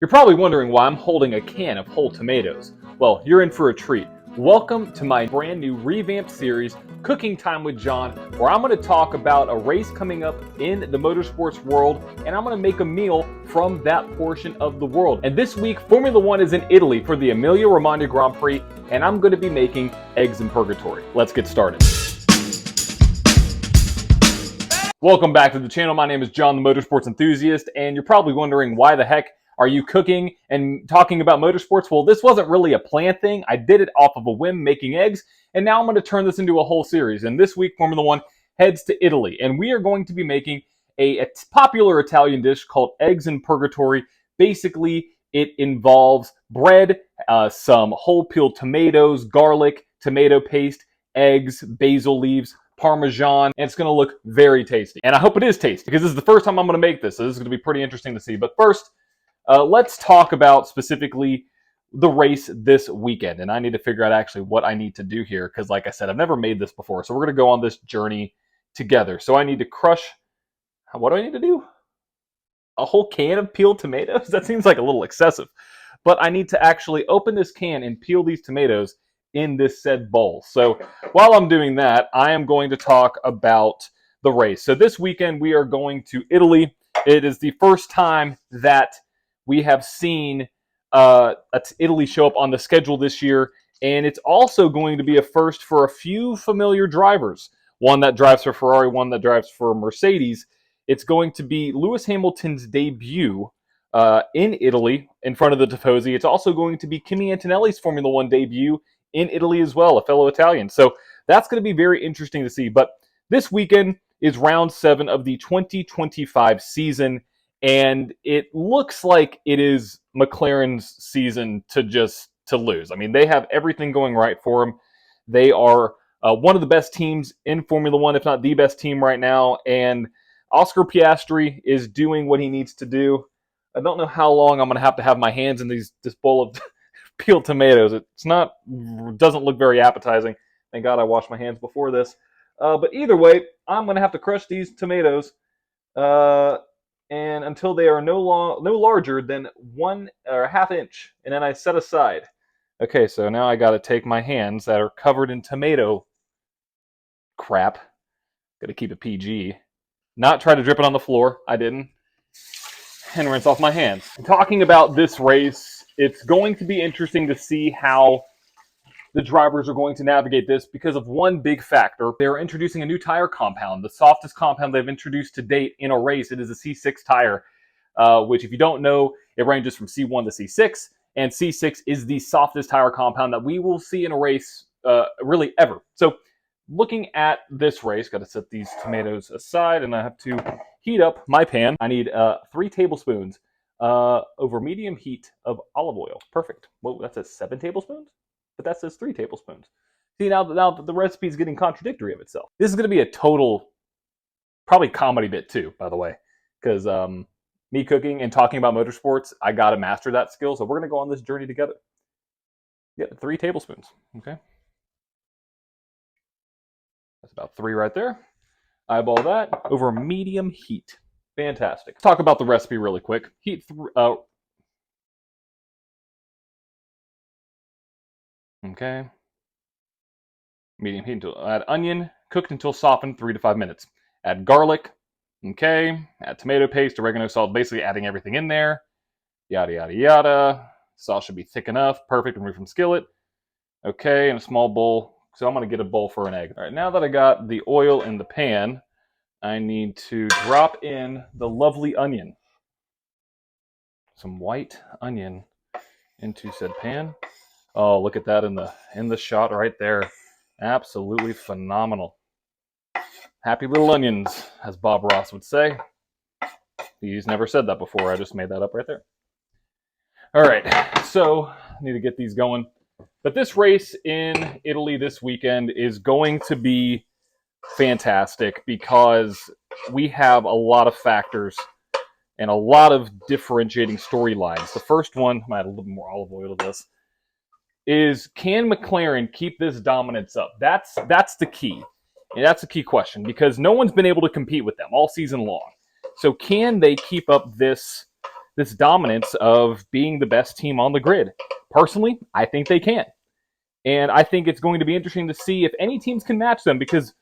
You're probably wondering why I'm holding a can of whole tomatoes. Well, you're in for a treat. Welcome to my brand new revamped series, Cooking Time with John, where I'm going to talk about a race coming up in the motorsports world, and I'm going to make a meal from that portion of the world. And this week, Formula One is in Italy for the Emilia Romagna Grand Prix, and I'm going to be making eggs in Purgatory. Let's get started. Welcome back to the channel. My name is John, the Motorsports Enthusiast, and you're probably wondering why the heck are you cooking and talking about motorsports? Well, this wasn't really a planned thing. I did it off of a whim, making eggs, and now I'm going to turn this into a whole series. And this week, Formula One heads to Italy, and we are going to be making a popular Italian dish called eggs in Purgatory. Basically, it involves bread, some whole peeled tomatoes, garlic, tomato paste, eggs, basil leaves, Parmesan, and it's going to look very tasty. And I hope it is tasty, because this is the first time I'm going to make this, so this is going to be pretty interesting to see. But first, let's talk about specifically the race this weekend. And I need to figure out actually what I need to do here, because like I said, I've never made this before. So we're going to go on this journey together. So I need to crush, what do I need to do? A whole can of peeled tomatoes? That seems like a little excessive. But I need to actually open this can and peel these tomatoes in this said bowl. So while I'm doing that, I am going to talk about the race. So this weekend we are going to Italy. It is the first time that we have seen Italy show up on the schedule this year, and it's also going to be a first for a few familiar drivers. One that drives for Ferrari, one that drives for Mercedes. It's going to be Lewis Hamilton's debut in Italy in front of the Tifosi. It's also going to be Kimi Antonelli's Formula One debut in Italy as well, a fellow Italian. So that's going to be very interesting to see. But this weekend is round 7 of the 2025 season, and it looks like it is McLaren's season to lose. I mean, they have everything going right for them. They are one of the best teams in Formula One, if not the best team right now, and Oscar Piastri is doing what he needs to do. I don't know how long I'm going to have my hands in this bowl of peeled tomatoes. Doesn't look very appetizing. Thank God I washed my hands before this. But either way, I'm going to have to crush these tomatoes and until they are no larger than 1 or a half inch, and then I set aside. Okay, so now I got to take my hands that are covered in tomato crap. Got to keep it PG. Not try to drip it on the floor. I didn't. And rinse off my hands. Talking about this race, it's going to be interesting to see how the drivers are going to navigate this because of one big factor. They're introducing a new tire compound, the softest compound they've introduced to date in a race. It is a C6 tire, which if you don't know, it ranges from C1 to C6, and C6 is the softest tire compound that we will see in a race really ever. So looking at this race, got to set these tomatoes aside, and I have to heat up my pan. I need 3 tablespoons over medium heat of olive oil. Perfect. Well, that says 7 tablespoons? But that says 3 tablespoons. See, now the recipe is getting contradictory of itself. This is going to be a total, probably comedy bit too, by the way, because me cooking and talking about motorsports, I got to master that skill. So we're going to go on this journey together. Yeah, 3 tablespoons. Okay. That's about 3 right there. Eyeball that over medium heat. Fantastic. Let's talk about the recipe really quick. Heat okay. Medium heat until add onion, cooked until softened 3 to 5 minutes. Add garlic. Okay. Add tomato paste, oregano, salt, basically adding everything in there. Yada, yada, yada. Sauce should be thick enough. Perfect. Remove from skillet. Okay. In a small bowl. So I'm going to get a bowl for an egg. All right. Now that I got the oil in the pan, I need to drop in the lovely onion. Some white onion into said pan. Oh, look at that in the shot right there. Absolutely phenomenal. Happy little onions, as Bob Ross would say. He's never said that before. I just made that up right there. All right, so I need to get these going. But this race in Italy this weekend is going to be fantastic because we have a lot of factors and a lot of differentiating storylines. The first one, I might add a little more olive oil to this, is can McLaren keep this dominance up? That's the key. And that's a key question because no one's been able to compete with them all season long. So can they keep up this this dominance of being the best team on the grid. Personally, I think they can. And I think it's going to be interesting to see if any teams can match them, because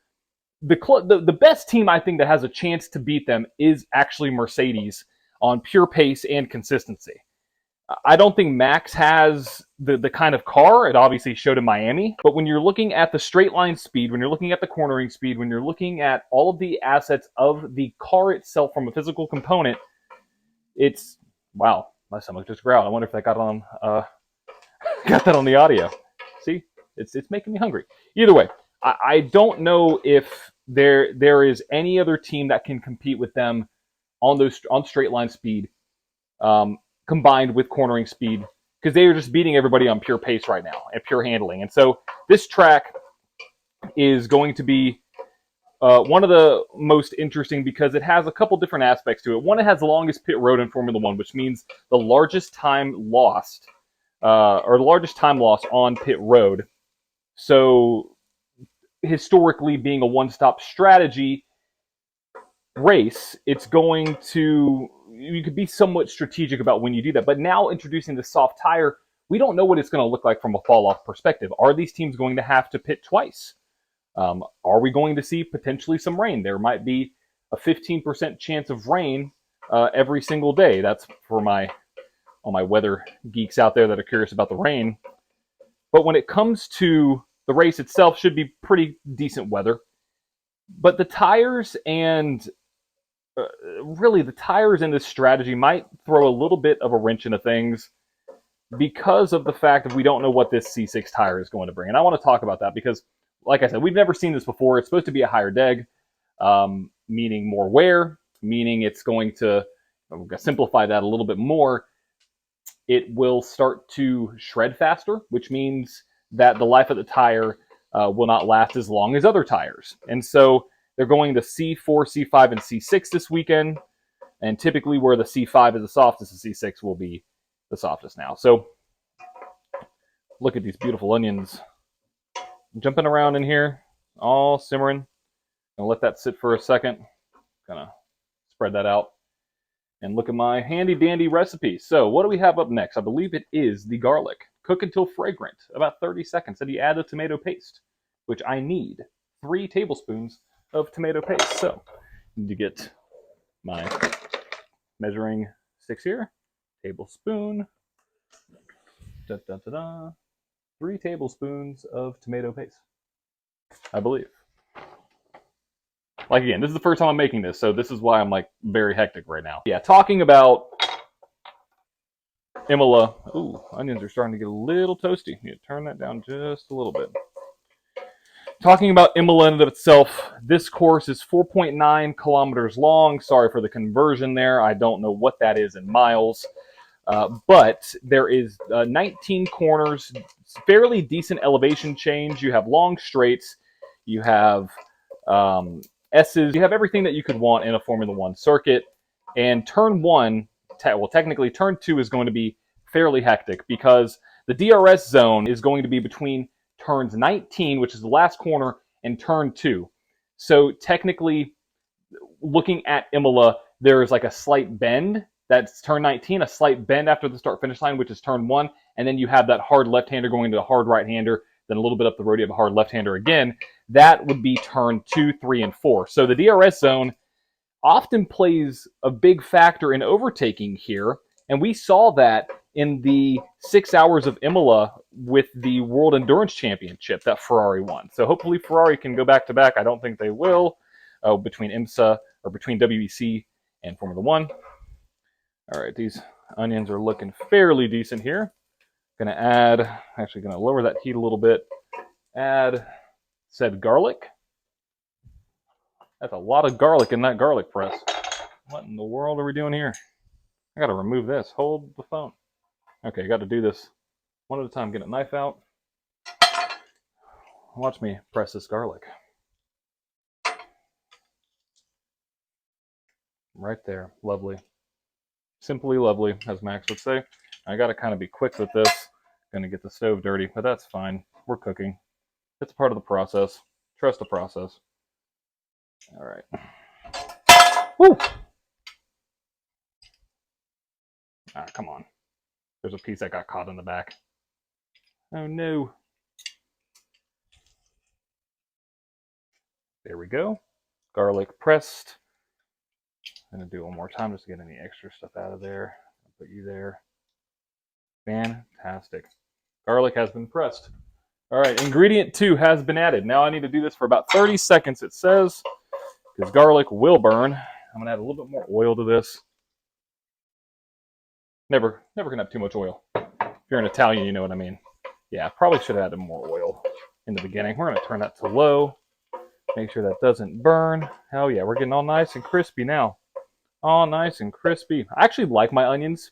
the best team I think that has a chance to beat them is actually Mercedes on pure pace and consistency. I don't think Max has the kind of car. It obviously showed in Miami. But when you're looking at the straight line speed, when you're looking at the cornering speed, when you're looking at all of the assets of the car itself from a physical component, it's, wow, my stomach just growled. I wonder if that got on got that on the audio. See, it's making me hungry. Either way, I don't know if there is any other team that can compete with them on straight line speed. Combined with cornering speed, because they are just beating everybody on pure pace right now and pure handling. And so this track is going to be one of the most interesting because it has a couple different aspects to it. One, it has the longest pit road in Formula One, which means the largest time lost, or the largest time loss on pit road. So historically, being a one-stop strategy race, it's going to, you could be somewhat strategic about when you do that. But now introducing the soft tire, we don't know what it's going to look like from a fall-off perspective. Are these teams going to have to pit twice? Are we going to see potentially some rain? There might be a 15% chance of rain every single day. That's for all my weather geeks out there that are curious about the rain. But when it comes to the race itself, should be pretty decent weather. But the tires and really the tires in this strategy might throw a little bit of a wrench into things because of the fact that we don't know what this C6 tire is going to bring. And I want to talk about that because, like I said, we've never seen this before. It's supposed to be a higher deg, meaning more wear, meaning it's going to, I'm going to simplify that a little bit more. It will start to shred faster, which means that the life of the tire will not last as long as other tires. And so they're going to C4, C5, and C6 this weekend. And typically where the C5 is the softest, the C6 will be the softest now. So look at these beautiful onions jumping around in here, all simmering. Gonna let that sit for a second. Gonna spread that out. And look at my handy dandy recipe. So what do we have up next? I believe it is the garlic. Cook until fragrant, about 30 seconds. And you add the tomato paste, which I need 3 tablespoons of tomato paste. So I need to get my measuring sticks here. Tablespoon. Da, da, da, da. 3 tablespoons of tomato paste, I believe. Like, again, this is the first time I'm making this, so this is why I'm, like, very hectic right now. Yeah, talking about Imola. Ooh, onions are starting to get a little toasty. You need to turn that down just a little bit. Talking about Imola in and of itself, this course is 4.9 kilometers long. Sorry for the conversion there. I don't know what that is in miles. But there is 19 corners, fairly decent elevation change. You have long straights. You have S's. You have everything that you could want in a Formula One circuit. And turn 1, well, technically turn 2 is going to be fairly hectic because the DRS zone is going to be between turns 19, which is the last corner, and turn 2. So technically, looking at Imola, there is like a slight bend. That's turn 19, a slight bend after the start-finish line, which is turn 1. And then you have that hard left-hander going into a hard right-hander. Then a little bit up the road, you have a hard left-hander again. That would be turn 2, 3, and 4. So the DRS zone often plays a big factor in overtaking here. And we saw that in the 6 hours of Imola with the World Endurance Championship that Ferrari won. So hopefully Ferrari can go back-to-back. I don't think they will, between IMSA or between WEC and Formula One. All right, these onions are looking fairly decent here. Gonna add, actually gonna lower that heat a little bit. Add said garlic. That's a lot of garlic in that garlic press. What in the world are we doing here? I gotta remove this. Hold the phone. Okay, got to do this one at a time. Get a knife out. Watch me press this garlic. Right there. Lovely. Simply lovely, as Max would say. I got to kind of be quick with this. Going to get the stove dirty, but that's fine. We're cooking. It's part of the process. Trust the process. All right. Woo! Ah, come on. There's a piece that got caught in the back. Oh no. There we go. Garlic pressed. I'm gonna do it one more time just to get any extra stuff out of there. I'll put you there. Fantastic. Garlic has been pressed. All right, ingredient 2 has been added. Now I need to do this for about 30 seconds, it says, because garlic will burn. I'm gonna add a little bit more oil to this. Never can have too much oil. If you're an Italian, you know what I mean. Yeah, probably should have added more oil in the beginning. We're gonna turn that to low. Make sure that doesn't burn. Oh yeah, we're getting all nice and crispy now. All nice and crispy. I actually like my onions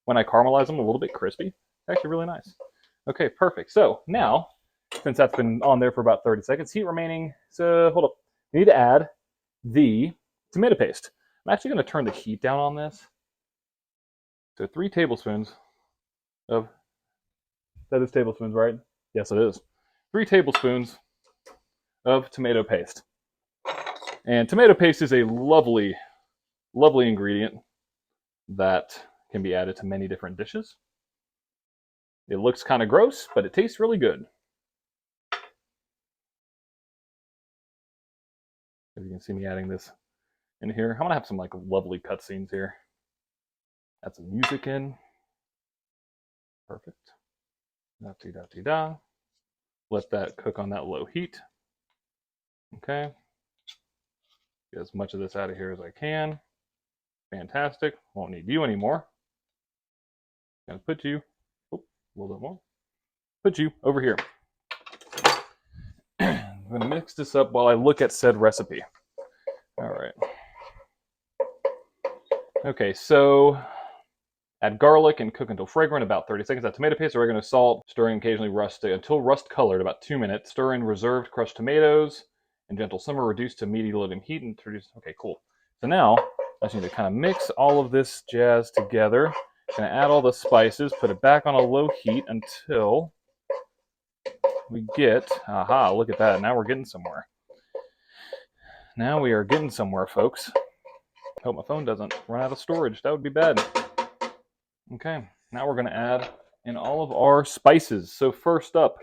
when I caramelize them a little bit crispy. It's actually really nice. Okay, perfect. So now, since that's been on there for about 30 seconds, heat remaining. So hold up. We need to add the tomato paste. I'm actually going to turn the heat down on this. So 3 tablespoons of, that is tablespoons, right? Yes, it is. 3 tablespoons of tomato paste. And tomato paste is a lovely, lovely ingredient that can be added to many different dishes. It looks kind of gross, but it tastes really good. As you can see me adding this in here. I'm gonna have some like lovely cutscenes here. Add some music in. Perfect. Da-dee-da-dee-da. Let that cook on that low heat. Okay. Get as much of this out of here as I can. Fantastic. Won't need you anymore. Gonna put you, a little bit more. Put you over here. I'm gonna mix this up while I look at said recipe. All right. Okay, so add garlic and cook until fragrant, about 30 seconds. Add tomato paste, oregano, salt, stirring occasionally until rust colored, about 2 minutes. Stir in reserved crushed tomatoes and gentle simmer, reduce to medium heat, and introduce. Okay, cool. So now I just need to kind of mix all of this jazz together. Gonna add all the spices, put it back on a low heat until we get, aha, look at that. Now we're getting somewhere. Now we are getting somewhere, folks. Hope my phone doesn't run out of storage. That would be bad. Okay, now we're going to add in all of our spices. So first up,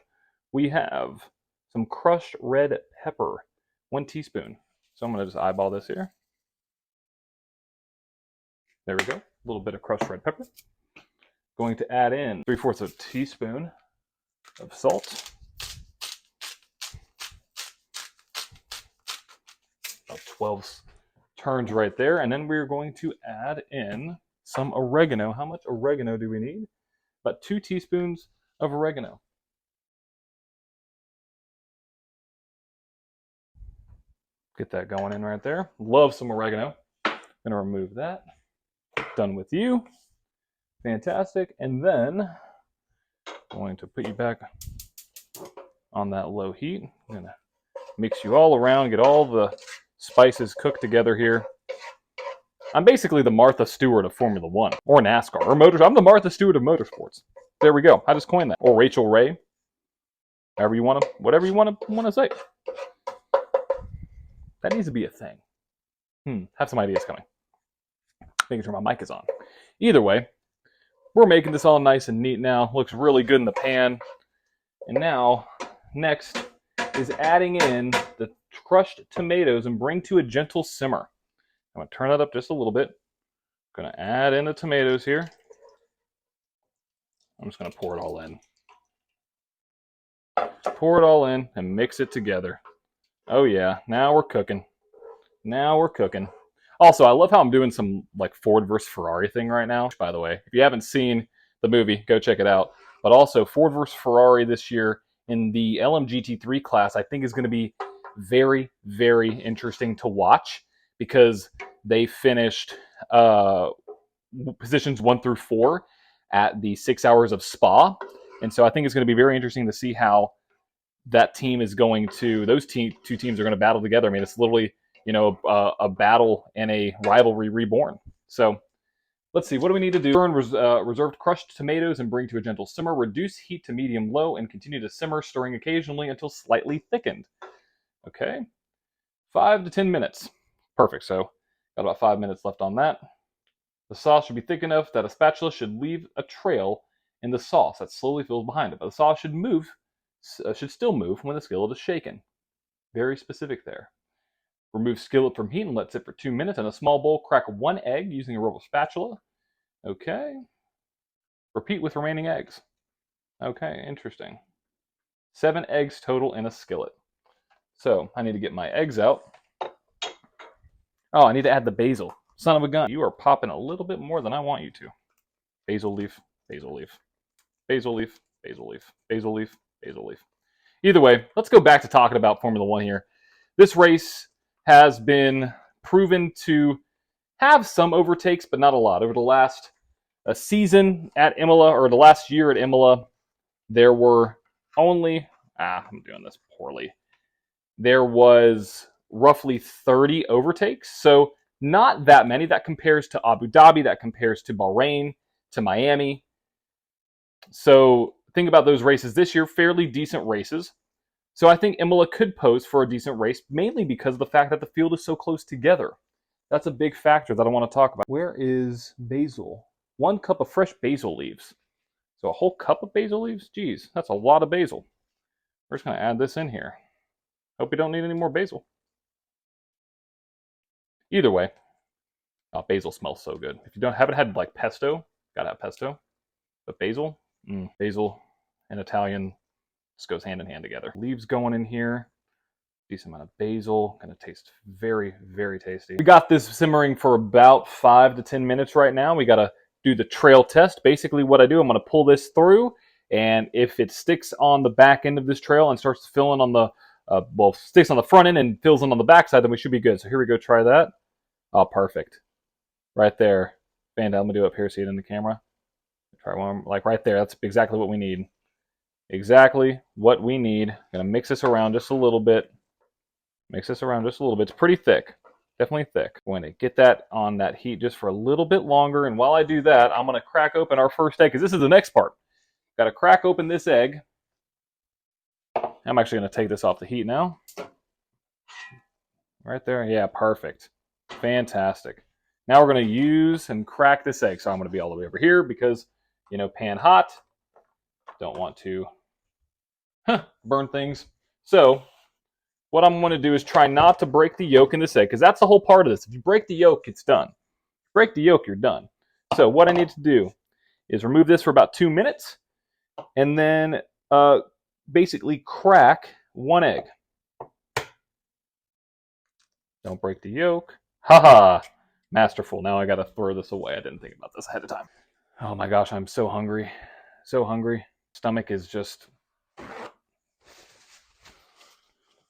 we have some crushed red pepper, 1 teaspoon. So I'm going to just eyeball this here. There we go, a little bit of crushed red pepper. Going to add in 3/4 of a teaspoon of salt. About 12 turns right there. And then we're going to add in some oregano. How much oregano do we need? About 2 teaspoons of oregano. Get that going in right there. Love some oregano. Gonna remove that. Done with you. Fantastic. And then going to put you back on that low heat. I'm gonna mix you all around, get all the spices cooked together here. I'm basically the Martha Stewart of Formula One, or NASCAR, or motors. I'm the Martha Stewart of motorsports. There we go. I just coined that. Or Rachel Ray. However you want to, whatever you want to say. That needs to be a thing. Have some ideas coming. Making sure my mic is on. Either way, we're making this all nice and neat now. Looks really good in the pan. And now, next is adding in the crushed tomatoes and bring to a gentle simmer. I'm going to turn that up just a little bit. I'm going to add in the tomatoes here. I'm just going to pour it all in. Pour it all in and mix it together. Oh yeah, now we're cooking. Now we're cooking. Also, I love how I'm doing some like Ford versus Ferrari thing right now. By the way, if you haven't seen the movie, go check it out. But also, Ford versus Ferrari this year in the LMGT3 class, I think is going to be very, very interesting to watch because they finished positions 1 through 4 at the 6 hours of Spa. And so I think it's going to be very interesting to see how that team is going to, those two teams are going to battle together. I mean, it's literally, a battle and a rivalry reborn. So let's see, what do we need to do? Burn reserved crushed tomatoes and bring to a gentle simmer. Reduce heat to medium-low and continue to simmer, stirring occasionally until slightly thickened. Okay, 5 to 10 minutes. Perfect, so got about 5 minutes left on that. The sauce should be thick enough that a spatula should leave a trail in the sauce that slowly fills behind it. But the sauce should still move when the skillet is shaken. Very specific there. Remove skillet from heat and let sit for 2 minutes. In a small bowl, crack 1 egg using a rubber spatula. Okay. Repeat with remaining eggs. Okay, interesting. 7 eggs total in a skillet. So I need to get my eggs out. Oh, I need to add the basil. Son of a gun. You are popping a little bit more than I want you to. Basil leaf, basil leaf, basil leaf, basil leaf, basil leaf, basil leaf. Either way, let's go back to talking about Formula One here. This race has been proven to have some overtakes, but not a lot. Over the last season at Imola, or the last year at Imola, there were only, I'm doing this poorly. There was roughly 30 overtakes. So not that many. That compares to Abu Dhabi, that compares to Bahrain, to Miami. So think about those races this year, fairly decent races. So I think Imola could pose for a decent race, mainly because of the fact that the field is so close together. That's a big factor that I want to talk about. Where is basil? 1 cup of fresh basil leaves. So a whole cup of basil leaves? Geez, that's a lot of basil. We're just going to add this in here. Hope we don't need any more basil. Either way, basil smells so good. If you haven't had like pesto, gotta have pesto. But basil, basil and Italian just goes hand in hand together. Leaves going in here. Decent amount of basil. Gonna taste very, very tasty. We got this simmering for about 5 to 10 minutes right now. We gotta do the trail test. Basically what I do, I'm gonna pull this through, and if it sticks on the back end of this trail and starts filling on the, sticks on the front end and fills in on the back side, then we should be good. So here we go, try that. Oh, perfect. Right there. Band, I'm gonna do it up here, see it in the camera. Try one, like right there. That's exactly what we need. Exactly what we need. Gonna mix this around just a little bit. Mix this around just a little bit. It's pretty thick. Definitely thick. I'm going to get that on that heat just for a little bit longer. And while I do that, I'm going to crack open our first egg, because this is the next part. Got to crack open this egg. I'm actually going to take this off the heat now. Right there. Yeah, perfect. Fantastic. Now we're going to use and crack this egg. So I'm going to be all the way over here because, you know, pan hot. Don't want to burn things. So what I'm going to do is try not to break the yolk in this egg, because that's the whole part of this. If you break the yolk, it's done. Break the yolk, you're done. So what I need to do is remove this for about 2 minutes, and then basically crack 1 egg. Don't break the yolk. Haha, masterful. Now I got to throw this away. I didn't think about this ahead of time. Oh my gosh, I'm so hungry. So hungry. Stomach is just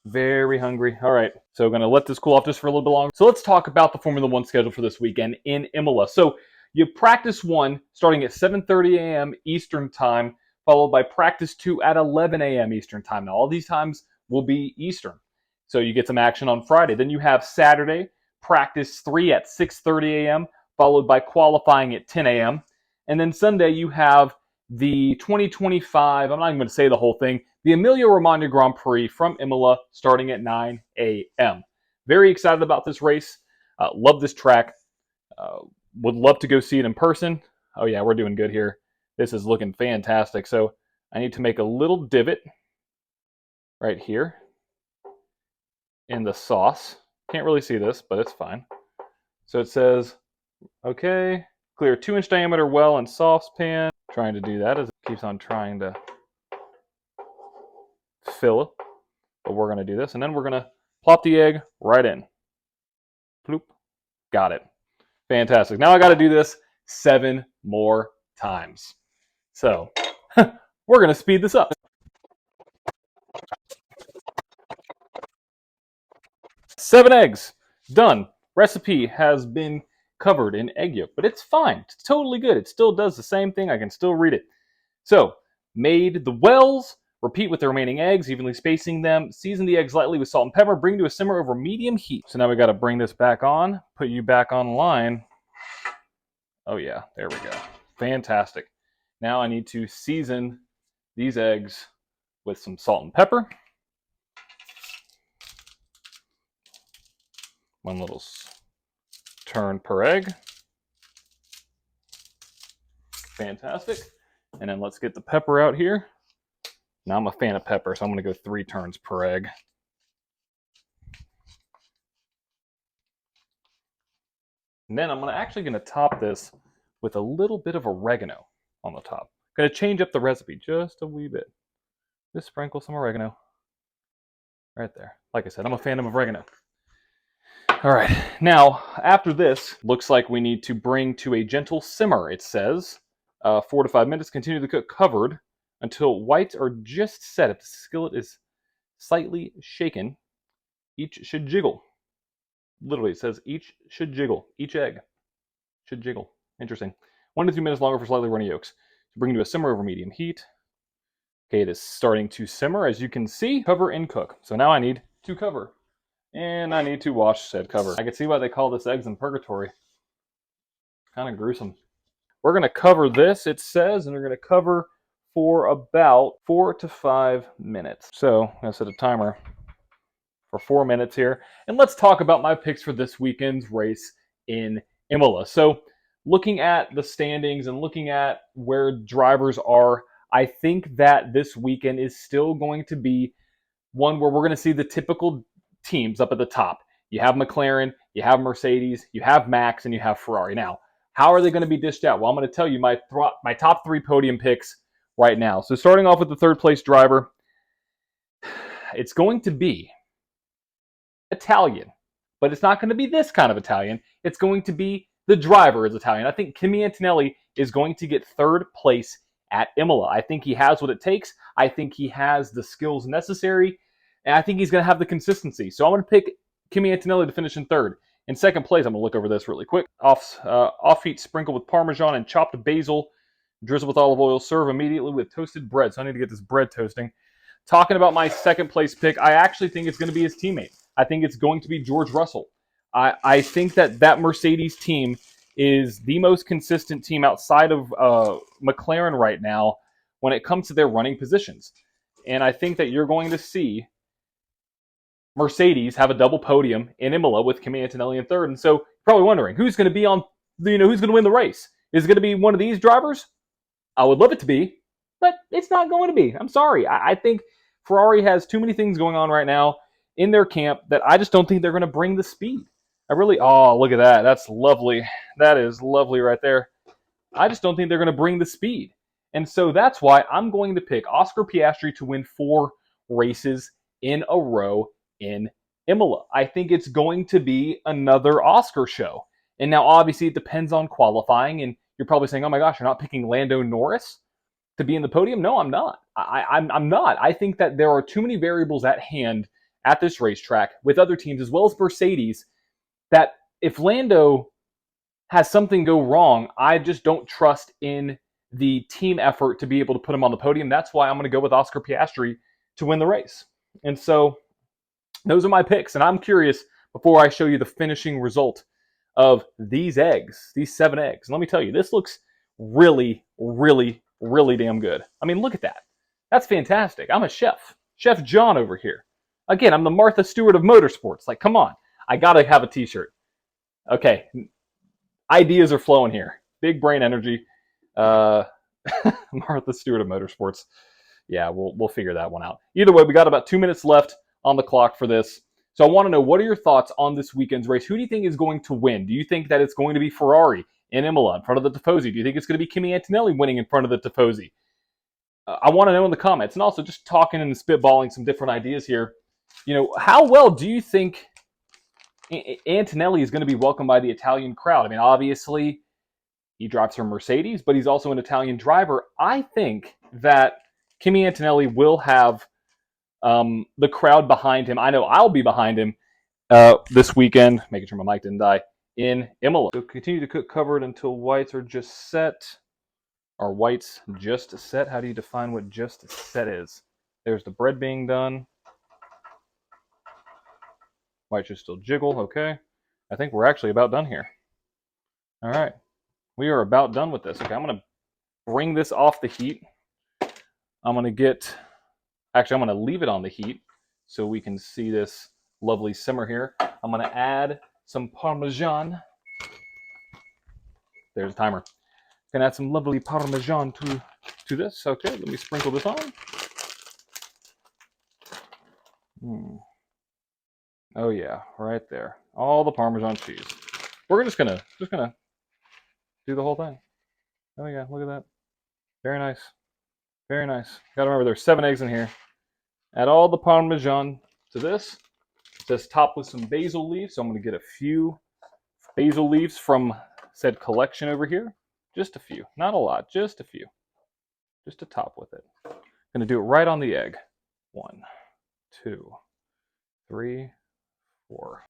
very hungry. All right, so going to let this cool off just for a little bit longer. So let's talk about the Formula One schedule for this weekend in Imola. So you practice 1 starting at 7:30 a.m. Eastern time, followed by practice 2 at 11 a.m. Eastern time. Now all these times will be Eastern. So you get some action on Friday. Then you have Saturday, practice 3 at 6:30 a.m., followed by qualifying at 10 a.m. And then Sunday you have the 2025, I'm not even going to say the whole thing, the Emilia Romagna Grand Prix from Imola starting at 9 a.m. Very excited about this race. Love this track. Would love to go see it in person. Oh yeah, we're doing good here. This is looking fantastic. So I need to make a little divot right here in the sauce. Can't really see this, but it's fine. So it says, okay, clear 2-inch diameter well in saucepan. Trying to do that as it keeps on trying to fill it. But we're going to do this, and then we're going to plop the egg right in. Bloop. Got it. Fantastic. Now I got to do this 7 more times. So we're going to speed this up. 7 eggs. Done. Recipe has been covered in egg yolk, but it's fine. It's totally good. It still does the same thing. I can still read it. So, made the wells. Repeat with the remaining eggs, evenly spacing them. Season the eggs lightly with salt and pepper. Bring to a simmer over medium heat. So now we got to bring this back on. Put you back online. Oh yeah, there we go. Fantastic. Now I need to season these eggs with some salt and pepper. 1 little turn per egg. Fantastic. And then let's get the pepper out here. Now I'm a fan of pepper, so I'm going to go 3 turns per egg. And then I'm actually going to top this with a little bit of oregano on the top. Going to change up the recipe just a wee bit. Just sprinkle some oregano right there. Like I said, I'm a fan of oregano. All right, now after this, looks like we need to bring to a gentle simmer. It says 4 to 5 minutes. Continue to cook covered until whites are just set. If the skillet is slightly shaken, each should jiggle. Literally, it says each should jiggle. Each egg should jiggle. Interesting. 1 to 2 minutes longer for slightly runny yolks. Bring to a simmer over medium heat. Okay, it is starting to simmer, as you can see. Cover and cook. So now I need to cover. And I need to wash said cover. I can see why they call this eggs in purgatory. Kind of gruesome. We're going to cover this, it says, and we're going to cover for about 4 to 5 minutes. So I'm going to set a timer for 4 minutes here. And let's talk about my picks for this weekend's race in Imola. So looking at the standings and looking at where drivers are, I think that this weekend is still going to be one where we're going to see the typical teams up at the top. You have McLaren, you have Mercedes, you have Max, and you have Ferrari. Now, how are they going to be dished out? Well, I'm going to tell you my top 3 podium picks right now. So starting off with the 3rd place driver, it's going to be Italian, but it's not going to be this kind of Italian. It's going to be the driver is Italian. I think Kimi Antonelli is going to get 3rd place at Imola. I think he has what it takes. I think he has the skills necessary. And I think he's going to have the consistency. So I'm going to pick Kimi Antonelli to finish in 3rd. In 2nd place, I'm going to look over this really quick. Off-heat sprinkle with Parmesan and chopped basil. Drizzle with olive oil. Serve immediately with toasted bread. So I need to get this bread toasting. Talking about my 2nd place pick, I actually think it's going to be his teammate. I think it's going to be George Russell. I think that Mercedes team is the most consistent team outside of McLaren right now when it comes to their running positions. And I think that you're going to see Mercedes have a double podium in Imola with Kimi Antonelli in 3rd. And so you're probably wondering, who's going to be on, who's going to win the race? Is it going to be one of these drivers? I would love it to be, but it's not going to be. I'm sorry. I think Ferrari has too many things going on right now in their camp that I just don't think they're going to bring the speed. Oh, look at that. That's lovely. That is lovely right there. I just don't think they're going to bring the speed. And so that's why I'm going to pick Oscar Piastri to win 4 races in a row in Imola. I think it's going to be another Oscar show. And now, obviously, it depends on qualifying. And you're probably saying, oh my gosh, you're not picking Lando Norris to be in the podium? No, I'm not. I'm not. I think that there are too many variables at hand at this racetrack with other teams, as well as Mercedes, that if Lando has something go wrong, I just don't trust in the team effort to be able to put him on the podium. That's why I'm going to go with Oscar Piastri to win the race. And so those are my picks. And I'm curious, before I show you the finishing result of these eggs, these 7 eggs. And let me tell you, this looks really, really, really damn good. I mean, look at that. That's fantastic. I'm a chef. Chef John over here. Again, I'm the Martha Stewart of motorsports. Like, come on. I got to have a t-shirt. Okay. Ideas are flowing here. Big brain energy. Martha Stewart of motorsports. Yeah, we'll figure that one out. Either way, we got about 2 minutes left on the clock for this. So I want to know, what are your thoughts on this weekend's race? Who do you think is going to win? Do you think that it's going to be Ferrari in Imola in front of the Tifosi? Do you think it's going to be Kimi Antonelli winning in front of the Tifosi? I want to know in the comments. And also just talking and spitballing some different ideas here. How well do you think Antonelli is going to be welcomed by the Italian crowd? I mean, obviously, he drives for Mercedes, but he's also an Italian driver. I think that Kimi Antonelli will have the crowd behind him. I know I'll be behind him this weekend, making sure my mic didn't die, in Imola. So continue to cook covered until whites are just set. Are whites just set? How do you define what just set is? There's the bread being done. Whites should still jiggle. Okay. I think we're actually about done here. All right. We are about done with this. Okay, I'm going to bring this off the heat. I'm going to leave it on the heat so we can see this lovely simmer here. I'm going to add some Parmesan. There's a timer. Can add some lovely Parmesan to this. Okay, let me sprinkle this on. Oh yeah, right there. All the Parmesan cheese. We're just gonna do the whole thing. There we go. Look at that. Very nice. Very nice. Gotta remember there's 7 eggs in here. Add all the Parmesan to this. It says top with some basil leaves. So I'm gonna get a few basil leaves from said collection over here. Just a few. Not a lot. Just a few. Just to top with it. Gonna do it right on the egg. 1, 2, 3, 4.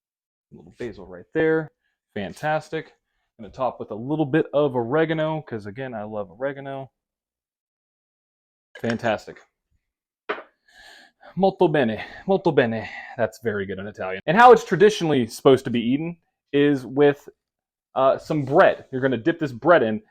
A little basil right there. Fantastic. Gonna top with a little bit of oregano, because again, I love oregano. Fantastic. Molto bene, molto bene. That's very good in Italian. And how it's traditionally supposed to be eaten is with some bread. You're gonna dip this bread in.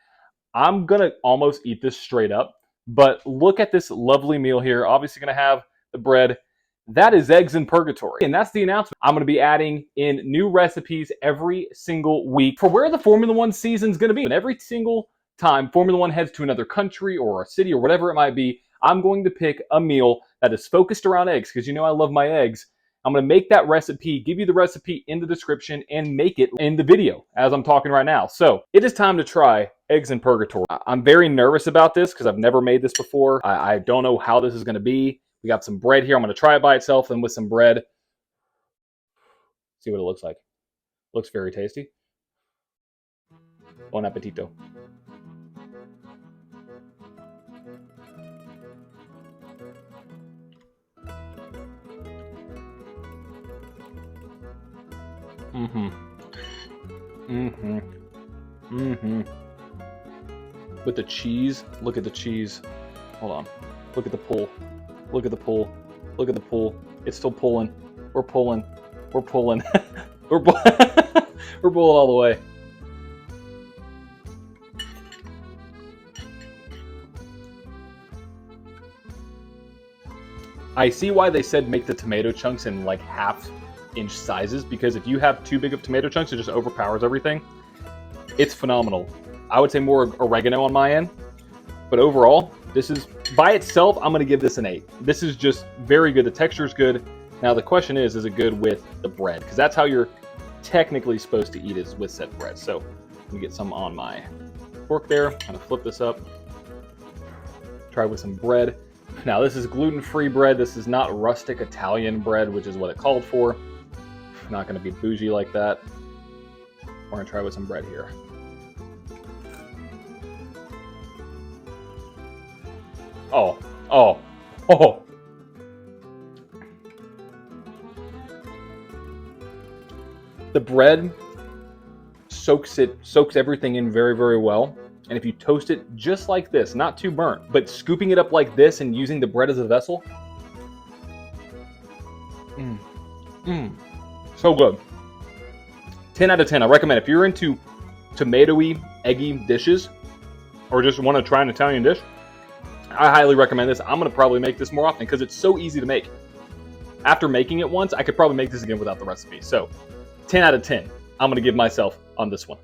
I'm gonna almost eat this straight up, but look at this lovely meal here. Obviously gonna have the bread. That is eggs in Purgatory. And that's the announcement. I'm going to be adding in new recipes every single week for where the Formula One season is going to be. And every single time Formula One heads to another country or a city or whatever it might be, I'm going to pick a meal that is focused around eggs, because you know I love my eggs. I'm going to make that recipe, give you the recipe in the description, and make it in the video as I'm talking right now. So it is time to try eggs in Purgatory. I'm very nervous about this because I've never made this before. I don't know how this is going to be. We got some bread here. I'm going to try it by itself and with some bread. See what it looks like. Looks very tasty. Bon appetito. With the cheese, look at the cheese. Hold on. Look at the pull. Look at the pull. Look at the pull. It's still pulling. We're pulling. We're pulling. We're pulling all the way. I see why they said make the tomato chunks in like 1/2 inch sizes, because if you have too big of tomato chunks, it just overpowers everything. It's phenomenal. I would say more oregano on my end, but overall, this is, by itself, I'm going to give this an 8. This is just very good. The texture is good. Now the question is it good with the bread? Because that's how you're technically supposed to eat, is with said bread. So let me get some on my fork there. Kind of flip this up. Try with some bread. Now this is gluten-free bread. This is not rustic Italian bread, which is what it called for. Not going to be bougie like that. We're going to try with some bread here. Oh. The bread soaks everything in very, very well. And if you toast it just like this, not too burnt, but scooping it up like this and using the bread as a vessel. So good. 10 out of 10. I recommend if you're into tomatoey, eggy dishes, or just want to try an Italian dish, I highly recommend this. I'm going to probably make this more often because it's so easy to make. After making it once, I could probably make this again without the recipe. So 10 out of 10. I'm going to give myself on this one.